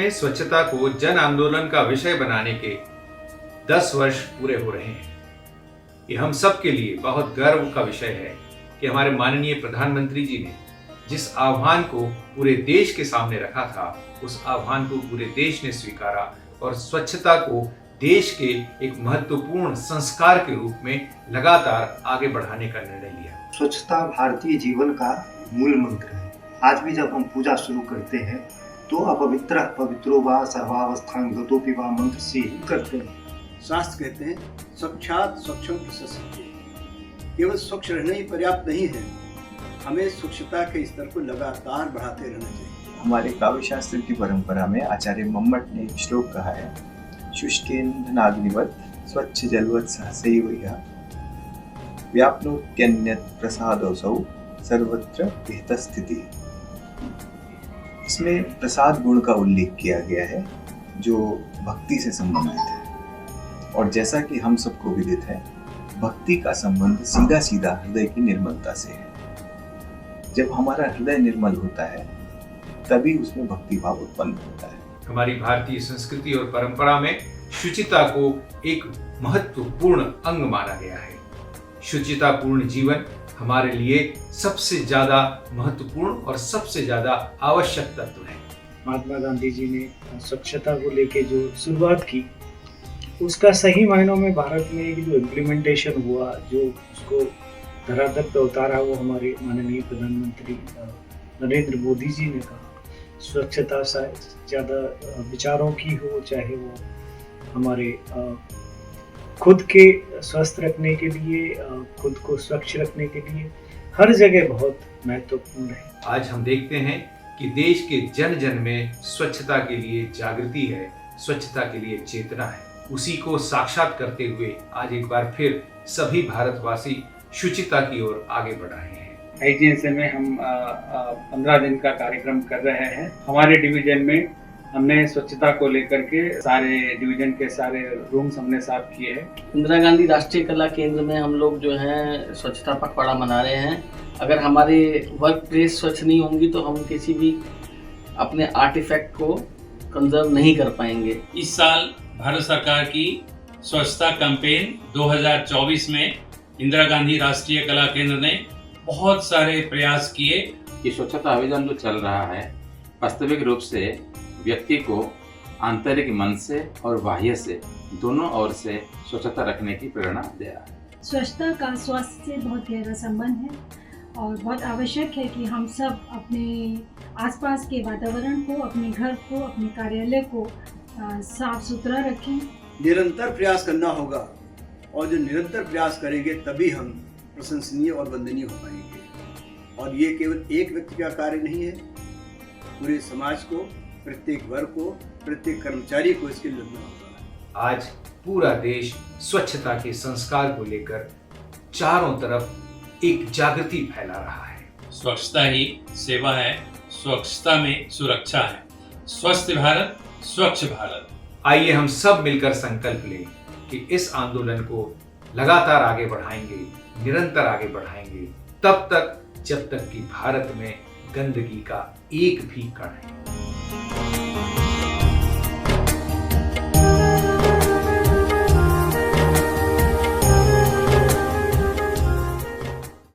में स्वच्छता को जन आंदोलन का विषय बनाने के 10 वर्ष पूरे हो रहे हैं। ये हम सब के लिए बहुत गर्व का विषय है कि हमारे माननीय प्रधानमंत्री जी ने जिस आह्वान को पूरे देश के सामने रखा था, उस आह्वान को पूरे देश ने स्वीकारा और स्वच्छता को देश के एक महत्वपूर्ण संस्कार के रूप में लगातार आगे बढ़ाने का निर्णय लिया। स्वच्छता भारतीय जीवन का मूल मंत्र है। आज भी जब हम पूजा शुरू करते हैं तो अपवित्र पवित्रो वा सर्वावस्थां गतोपि वा मंत्र से ही करते हैं। शास्त्र कहते हैं स्वच्छात स्वच्छं प्रशस्यते। केवल स्वच्छ रहना ही पर्याप्त नहीं है, हमें स्वच्छता के स्तर को लगातार बढ़ाते रहना चाहिए। हमारे काव्य शास्त्र की परंपरा में आचार्य मम्मट ने एक श्लोक कहा है, शुष्केन्द्रनाग्निवत् स्वच्छ जलवत् सहसैव व्याप्नोत्यन्यत् प्रसादोऽसौ सर्वत्र विहितस्थितिः। इसमें प्रसाद गुण का उल्लेख किया गया है जो भक्ति से संबंधित है, और जैसा कि हम सबको विदित है, भक्ति का संबंध सीधा सीधा हृदय की निर्मलता से है। जब हमारा हृदय निर्मल होता है तभी उसमें भक्ति भाव उत्पन्न होता है। हमारी भारतीय संस्कृति और परंपरा में शुचिता को एक महत्वपूर्ण अंग माना गया है। शुचितापूर्ण जीवन हमारे लिए सबसे ज्यादा महत्वपूर्ण और सबसे ज्यादा आवश्यक तत्व है। महात्मा गांधी जी ने स्वच्छता को लेके जो शुरुआत की, उसका सही मायनों में भारत में एक जो इम्प्लीमेंटेशन हुआ, जो उसको धरातल पे उतारा, वो हमारे माननीय प्रधानमंत्री नरेंद्र मोदी जी ने कहा। स्वच्छता ज़्यादा विचारों की हो, चाहे वो हमारे खुद के स्वस्थ रखने के लिए, खुद को स्वच्छ रखने के लिए, हर जगह बहुत महत्वपूर्ण है। आज हम देखते हैं कि देश के जन जन में स्वच्छता के लिए जागृति है, स्वच्छता के लिए चेतना है। उसी को साक्षात करते हुए आज एक बार फिर सभी भारतवासी शुचिता की ओर आगे बढ़ रहे हैं। IGNC में हम 15 दिन का कार्यक्रम कर रहे हैं। हमारे डिवीजन में हमने स्वच्छता को लेकर के सारे डिवीजन के सारे रूम्स हमने साफ किए हैं। इंदिरा गांधी राष्ट्रीय कला केंद्र में हम लोग जो है स्वच्छता पखवाड़ा मना रहे हैं। अगर हमारे वर्क प्लेस स्वच्छ नहीं होंगी तो हम किसी भी अपने आर्टिफैक्ट को कंजर्व नहीं कर पाएंगे। इस साल भारत सरकार की स्वच्छता कैंपेन 2024 में इंदिरा गांधी राष्ट्रीय कला केंद्र ने बहुत सारे प्रयास किए। कि स्वच्छता अभियान जो चल रहा है वास्तविक रूप से व्यक्ति को आंतरिक मन से और बाह्य से दोनों ओर से स्वच्छता रखने की प्रेरणा दे रहा है। स्वच्छता का स्वास्थ्य से बहुत गहरा संबंध है और बहुत आवश्यक है कि हम सब अपने आसपास के वातावरण को, अपने घर को, अपने कार्यालय को साफ सुथरा रखें। निरंतर प्रयास करना होगा, और जो निरंतर प्रयास करेंगे तभी हम प्रशंसनीय और वंदनीय हो पाएंगे। और ये केवल एक व्यक्ति का कार्य नहीं है, पूरे समाज को, प्रत्येक वर्ग को, प्रत्येक कर्मचारी को इसके लिए लड़ना होगा। आज पूरा देश स्वच्छता के संस्कार को लेकर चारों तरफ एक जागृति फैला रहा है। स्वच्छता ही सेवा है, स्वच्छता में सुरक्षा है। स्वस्थ भारत, स्वच्छ भारत। आइए हम सब मिलकर संकल्प लें कि इस आंदोलन को लगातार आगे बढ़ाएंगे, निरंतर आगे बढ़ाएंगे, तब तक जब तक कि भारत में गंदगी का एक भी कण है।